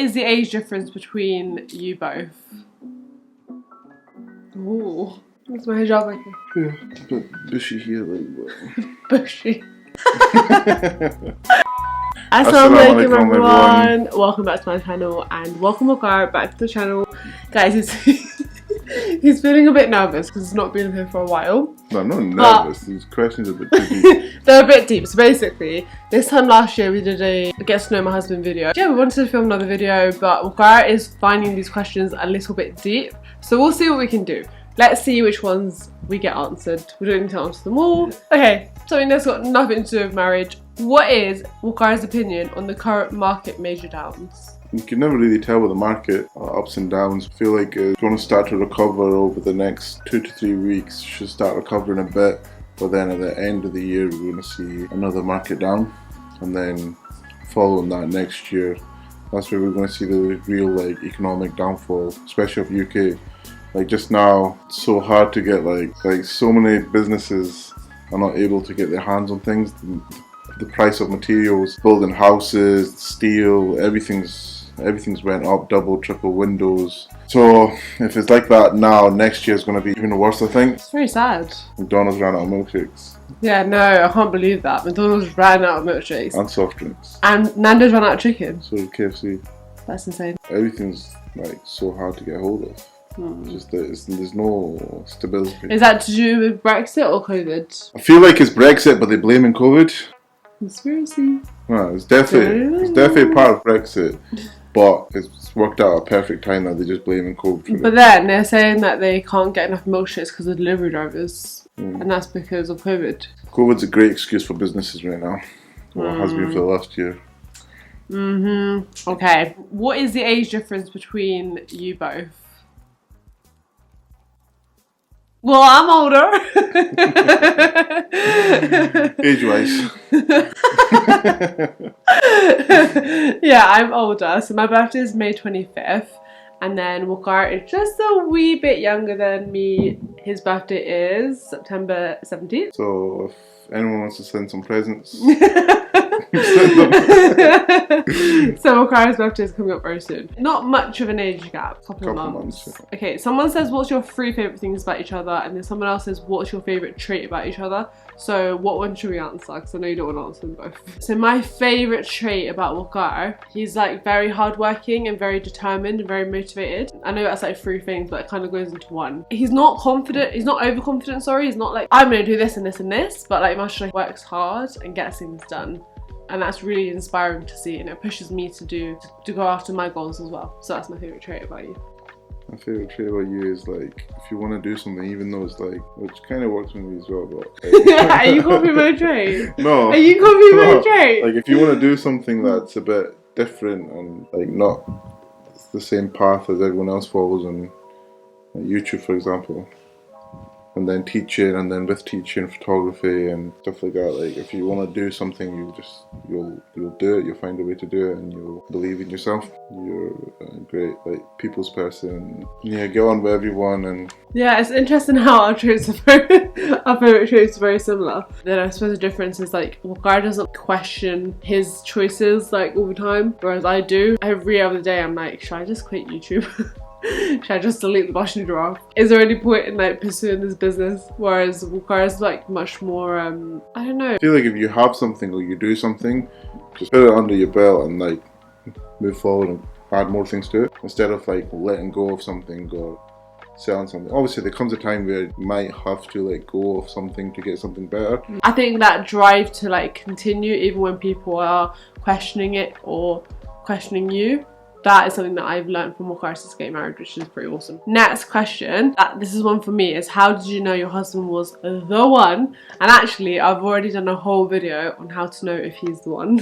is the age difference between you both? Ooh, what's my hijab like? Yeah, but bushy here, like what? Bushy. Assalamu alaikum everyone. Welcome back to my channel and welcome Waqaar back to the channel. Guys, he's feeling a bit nervous because he's not been here for a while. No, I'm not nervous. These questions are a bit too deep. They're a bit deep. So basically, this time last year we did a get to know my husband video. Yeah, we wanted to film another video, but Waqaar is finding these questions a little bit deep. So we'll see what we can do. Let's see which ones we get answered. We don't need to answer them all. Okay, something that's got nothing to do with marriage. What is Waqaar's opinion on the current market major downs? You can never really tell with the market, ups and downs. I feel like it's going to start to recover over the next 2 to 3 weeks. Should start recovering a bit, but then at the end of the year we're going to see another market down, and then following that next year, that's where we're going to see the real economic downfall, especially of UK. Like just now, it's so hard to get like so many businesses are not able to get their hands on things. The price of materials, building houses, steel, everything's went up, double, triple windows. So if it's like that now, next year's going to be even worse, I think. It's very sad. McDonald's ran out of milkshakes. Yeah, no, I can't believe that. McDonald's ran out of milkshakes. And soft drinks. And Nando's ran out of chicken. So did KFC. That's insane. Everything's so hard to get hold of. Just there's no stability. Is that to do with Brexit or COVID? I feel like it's Brexit, but they're blaming COVID. Conspiracy. No, it's definitely part of Brexit, but it's worked out a perfect time that they're just blaming COVID for it. But then they're saying that they can't get enough milkshakes because of delivery drivers, and that's because of COVID. COVID's a great excuse for businesses right now. Well, it has been for the last year. Okay. What is the age difference between you both? Well, I'm older. Age-wise. Yeah, I'm older. So my birthday is May 25th. And then Waqaar is just a wee bit younger than me. His birthday is September 17th. So if anyone wants to send some presents, So Waqaar's birthday is coming up very soon. Not much of an age gap, couple of months. Yeah. Okay, someone says what's your 3 favourite things about each other, and then someone else says what's your favourite trait about each other. So what one should we answer? Because I know you don't want to answer them both. So my favourite trait about Waqaar, he's very hardworking and very determined and very motivated. I know that's 3 things, but it kind of goes into one. He's not confident, he's not overconfident, sorry. He's not I'm gonna do this and this and this, but much works hard and gets things done. And that's really inspiring to see, and it pushes me to go after my goals as well. So that's my favourite trait about you. My favourite trait about you is if you want to do something, even though it's which kind of works with me as well, but Are you copying my trait? No. Are you copying my trait? If you want to do something that's a bit different and not the same path as everyone else follows on YouTube, for example, and then teaching, and then with teaching photography and stuff like that. If you want to do something, you'll do it. You'll find a way to do it, and you'll believe in yourself. You're a great people's person. Yeah, get on with everyone. And yeah, it's interesting how our traits are our favourite traits are very similar. Then I suppose the difference is Waqaar doesn't question his choices all the time, whereas I do. Every other day I'm should I just quit YouTube? Should I just delete the Blushing Giraffe? Is there any point in pursuing this business? Whereas Waqaar is much more I don't know. I feel if you have something or you do something, just put it under your belt and move forward and add more things to it, instead of letting go of something or selling something. Obviously there comes a time where you might have to let go of something to get something better. I think that drive to continue even when people are questioning it or questioning you, that is something that I've learned from Waqaar since getting married, which is pretty awesome. Next question, this is one for me, is how did you know your husband was the one? And actually, I've already done a whole video on how to know if he's the one.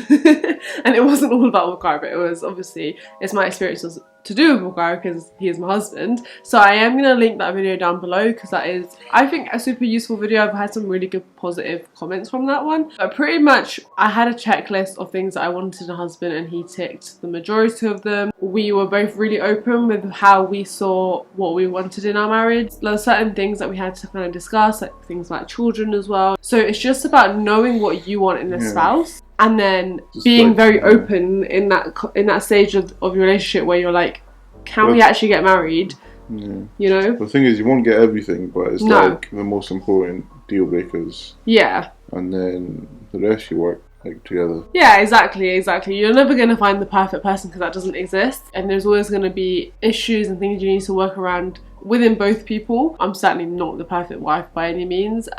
And it wasn't all about Waqaar, but it was obviously, it's my experiences to do with Waqaar because he is my husband. So I am going to link that video down below because that is, I think, a super useful video. I've had some really good positive comments from that one. But pretty much I had a checklist of things that I wanted in a husband and he ticked the majority of them. We were both really open with how we saw what we wanted in our marriage. There were certain things that we had to kind of discuss, things like children as well. So it's just about knowing what you want in a spouse. and then Just being like, very yeah. open in that stage of your relationship where you're like, can we actually get married? Yeah. You know? The thing is, you won't get everything, but it's No. like the most important deal breakers. Yeah. And then the rest you work like together. Yeah, exactly. You're never going to find the perfect person because that doesn't exist. And there's always going to be issues and things you need to work around within both people. I'm certainly not the perfect wife by any means.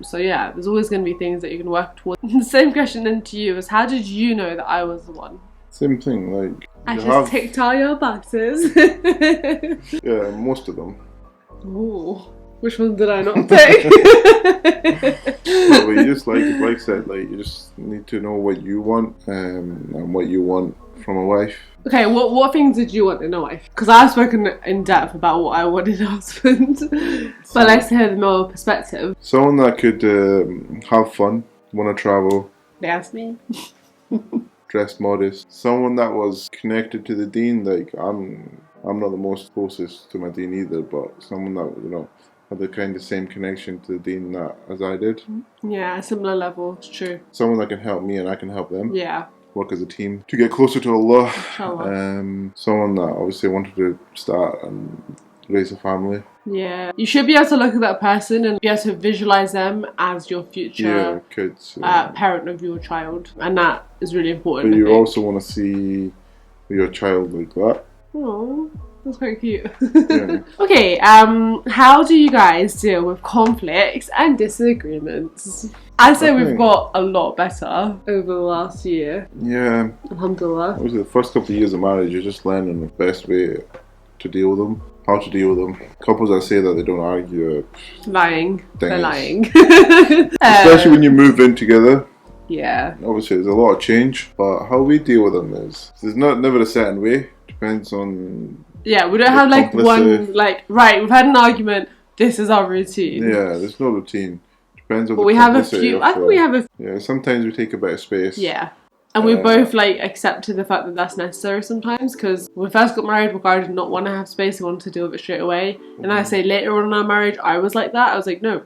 So yeah, there's always going to be things that you can work towards. The same question then to you is, how did you know that I was the one? Same thing, like... I just ticked all your boxes. Yeah, most of them. Ooh. Which one did I not pick? No, but you just like I said, like you just need to know what you want and what you want from a wife. Okay, what things did you want in a wife? Because I've spoken in depth about what I want in a husband, but let's hear the male perspective. Someone that could have fun, want to travel. That's me. Dress modest. Someone that was connected to the deen. Like I'm not the most closest to my deen either, but someone that had the kind of same connection to the deen as I did. Yeah, a similar level. It's true. Someone that can help me and I can help them. Yeah. Work as a team to get closer to Allah. Inshallah. Someone that obviously wanted to start and raise a family. Yeah, you should be able to look at that person and be able to visualize them as your future kids, parent of your child, and that is really important. But you also want to see your child like that. Oh, that's quite cute. Yeah. Okay, how do you guys deal with conflicts and disagreements? I'd say we've got a lot better over the last year. Yeah. Alhamdulillah. Obviously, the first couple of years of marriage, you're just learning the best way to deal with them. How to deal with them. Couples that say that they don't argue lying. They're lying. Especially when you move in together. Yeah. Obviously, there's a lot of change, but how we deal with them is there's never a certain way. Depends on. Yeah, we don't have like one right. We've had an argument. This is our routine. Yeah, there's no routine. Depends on. But we have a few. I think we have a. Yeah, sometimes we take a bit of space. Yeah. And we both accepted the fact that that's necessary sometimes, because when we first got married, Waqaar did not want to have space. He wanted to deal with it straight away. And I say later on in our marriage, I was like that. I was like, no,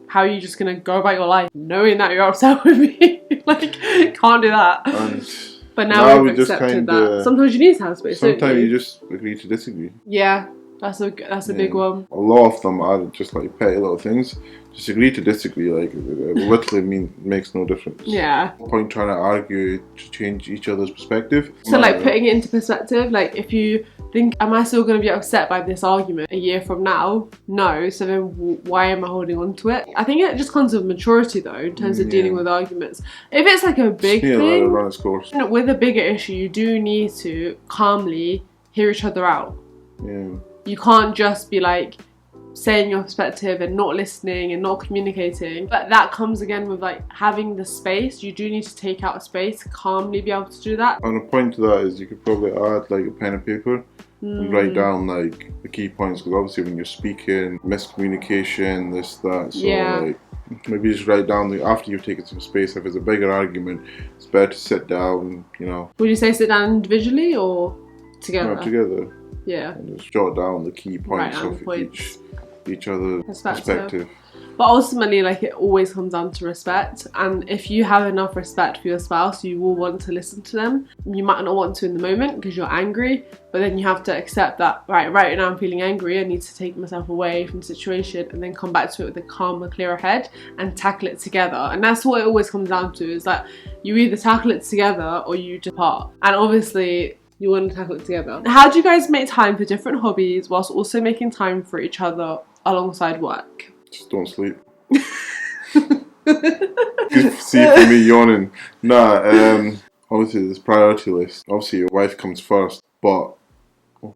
how are you just gonna go about your life knowing that you're upset with me? Can't do that. But now we've accepted that. Sometimes you need to have space. Sometimes you just agree to disagree. Yeah. That's a big one. A lot of them are just petty little things. Just agree to disagree. It literally makes no difference. Yeah. No point trying to argue to change each other's perspective. So putting it into perspective, if you think, am I still going to be upset by this argument a year from now? No. So then why am I holding on to it? I think it just comes with maturity though, in terms of dealing with arguments. If it's a big thing, let it run its course. With a bigger issue, you do need to calmly hear each other out. Yeah. You can't just be saying your perspective and not listening and not communicating. But that comes again with having the space. You do need to take out a space, calmly be able to do that. And a point to that is you could probably add a pen and paper and write down the key points, because obviously when you're speaking, miscommunication, this, that. So maybe just write down after you've taken some space. If it's a bigger argument, it's better to sit down, Would you say sit down individually or together? No, together. Yeah. And just jot down the key points of each other's perspective. But ultimately, it always comes down to respect. And if you have enough respect for your spouse, you will want to listen to them. You might not want to in the moment because you're angry, but then you have to accept that, right now I'm feeling angry, I need to take myself away from the situation and then come back to it with a calmer, clearer head and tackle it together. And that's what it always comes down to, is that you either tackle it together or you depart. And obviously, you want to tackle it together. How do you guys make time for different hobbies whilst also making time for each other alongside work? Just don't sleep. See for me yawning. Obviously there's priority list. Obviously your wife comes first, but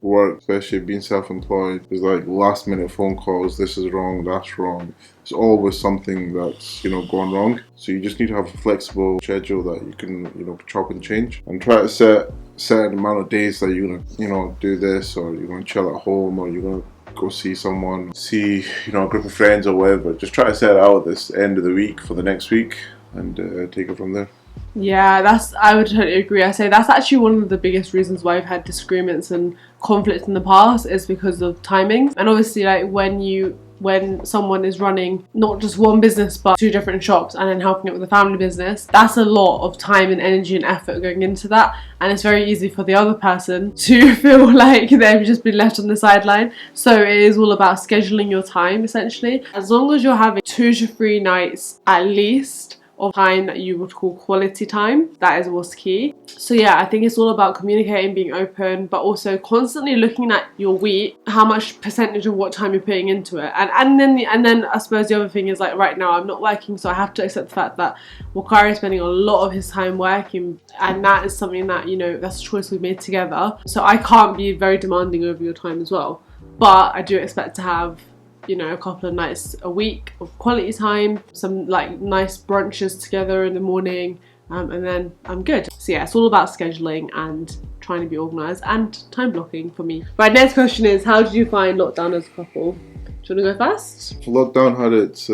work, especially being self-employed, there's last minute phone calls, this is wrong, that's wrong. There's always something that's going wrong. So you just need to have a flexible schedule that you can chop and change, and try to set an amount of days that you're gonna do this, or you're gonna chill at home, or you're gonna go see someone, a group of friends or whatever. Just try to set it out this end of the week for the next week and take it from there. Yeah, I would totally agree. I say that's actually one of the biggest reasons why I've had disagreements and conflicts in the past, is because of timing. And obviously when you when someone is running not just one business but 2 different shops and then helping it with a family business, that's a lot of time and energy and effort going into that, and it's very easy for the other person to feel like they've just been left on the sideline. So it is all about scheduling your time essentially. As long as you're having 2 to 3 nights at least of time that you would call quality time, that is what's key. So yeah, I think it's all about communicating, being open, but also constantly looking at your week, how much percentage of what time you're putting into it. And then I suppose the other thing is, like, right now I'm not working, so I have to accept the fact that Waqaar is spending a lot of his time working, and that is something that, you know, that's a choice we've made together. So I can't be very demanding over your time as well, but I do expect to have, you know, a couple of nights a week of quality time, some like nice brunches together in the morning, and then I'm good. So yeah, it's all about scheduling and trying to be organised and time blocking for me. Right, next question is, how did you find lockdown as a couple? Do you want to go first? Lockdown had its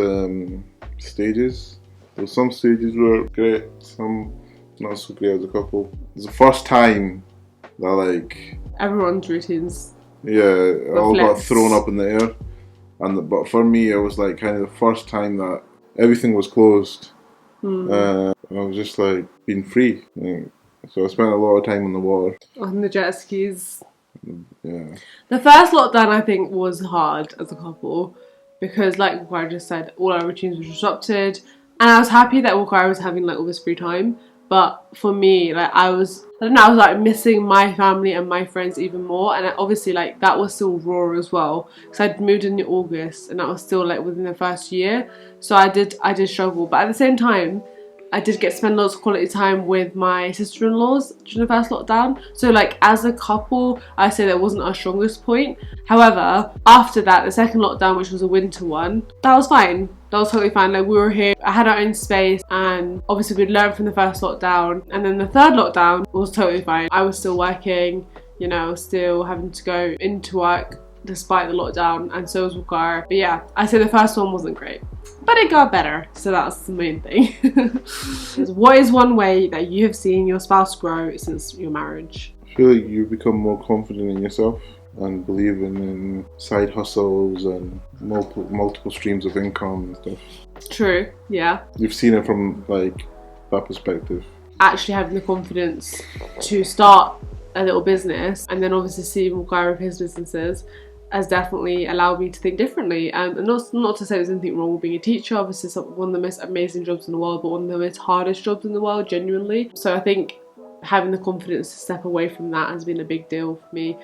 stages. There were some stages were great, some not so great as a couple. It was the first time that, like, everyone's routines, all got thrown up in the air. But for me, it was like kind of the first time that everything was closed. I was just like being free. So I spent a lot of time on the water. On the jet skis. Yeah. The first lockdown, I think, was hard as a couple because, like Waqaar just said, all our routines were disrupted. And I was happy that Waqaar was having like all this free time. But for me, like, I was like missing my family and my friends even more, and obviously like that was still raw as well because I'd moved in August and that was still like within the first year, so I did struggle. But at the same time, I did get to spend lots of quality time with my sister-in-laws during the first lockdown. So like as a couple, I say that wasn't our strongest point. However, after that, the second lockdown, which was a winter one, that was fine. That was totally fine. Like, we were here, I had our own space, and obviously we'd learned from the first lockdown. And then the third lockdown was totally fine. I was still working, you know, still having to go into work despite the lockdown, and so was Waqaar. But yeah, I say the first one wasn't great, but it got better, so that's the main thing. What is one way that you have seen your spouse grow since your marriage? I feel like you become more confident in yourself and believing in side hustles and multiple streams of income and stuff. True, yeah. You've seen it from like that perspective. Actually having the confidence to start a little business, and then obviously seeing Waqaar with his businesses, has definitely allowed me to think differently. And not to say there's anything wrong with being a teacher. Obviously it's one of the most amazing jobs in the world, but one of the most hardest jobs in the world, genuinely. So I think having the confidence to step away from that has been a big deal for me.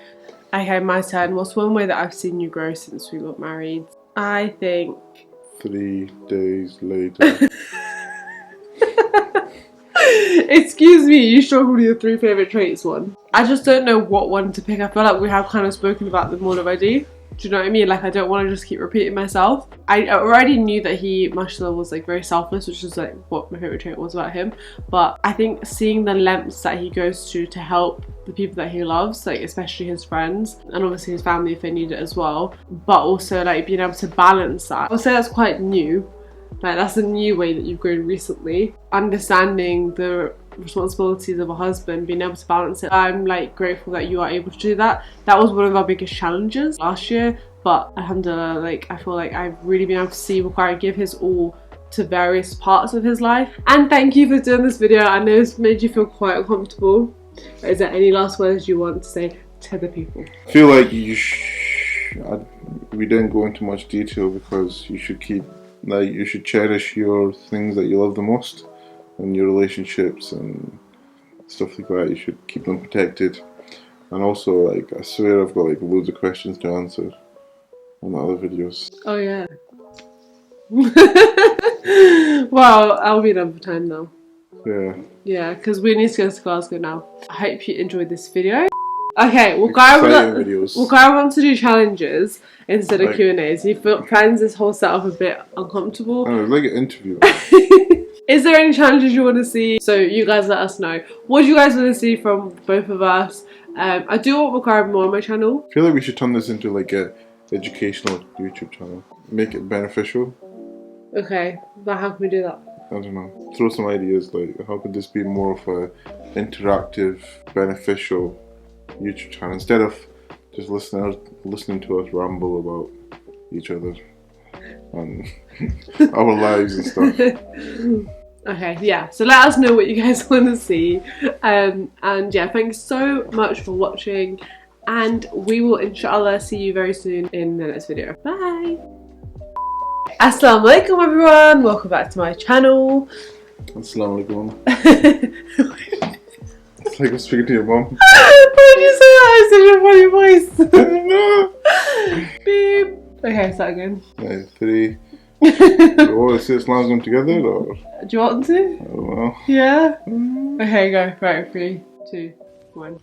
Okay, my turn. What's one way that I've seen you grow since we got married? I think 3 days later. Excuse me, you struggled with your 3 favourite traits one. I just don't know what one to pick. I feel like we have kind of spoken about them all already. Do you know what I mean? Like, I don't want to just keep repeating myself. I already knew that he, mashallah, was like very selfless, which is like what my favourite trait was about him. But I think seeing the lengths that he goes to help the people that he loves, like especially his friends and obviously his family if they need it as well, but also like being able to balance that, I would say that's quite new. Like, that's a new way that you've grown recently. Understanding the responsibilities of a husband, being able to balance it. I'm like grateful that you are able to do that. That was one of our biggest challenges last year, but alhamdulillah, like, I feel like I've really been able to see Waqaar give his all to various parts of his life. And thank you for doing this video. I know it's made you feel quite uncomfortable. Is there any last words you want to say to the people? I feel like we didn't go into much detail because you should keep, like, you should cherish your things that you love the most and your relationships and stuff like that. You should keep them protected. And also, like, I swear I've got like loads of questions to answer on the other videos. Oh yeah. Well, I'll be done for time now. Yeah, because we need to go to Glasgow now. I hope you enjoyed this video. Okay, Waqaar wants to do challenges instead of Q&As. He finds this whole setup a bit uncomfortable. Oh, it's like an interview. Is there any challenges you want to see? So you guys let us know. What do you guys want to see from both of us? I do want Waqaar more on my channel. I feel like we should turn this into like a educational YouTube channel. Make it beneficial. Okay, but how can we do that? I don't know. Throw some ideas, like how could this be more of a interactive, beneficial YouTube channel instead of just listening to us ramble about each other. and our lives and stuff. Okay, yeah, so let us know what you guys want to see, and yeah, thanks so much for watching, and we will inshallah see you very soon in the next video. Bye! Assalamu alaikum everyone, welcome back to my channel. Assalamu alaikum. It's like I'm speaking to your mom. Why did you say that in such a funny voice? Beep. Okay, start again. Right, 3. You want to say Islam's going together, or? Do you want to? I don't know. Yeah? Okay, go. Right, 3, 2, 1.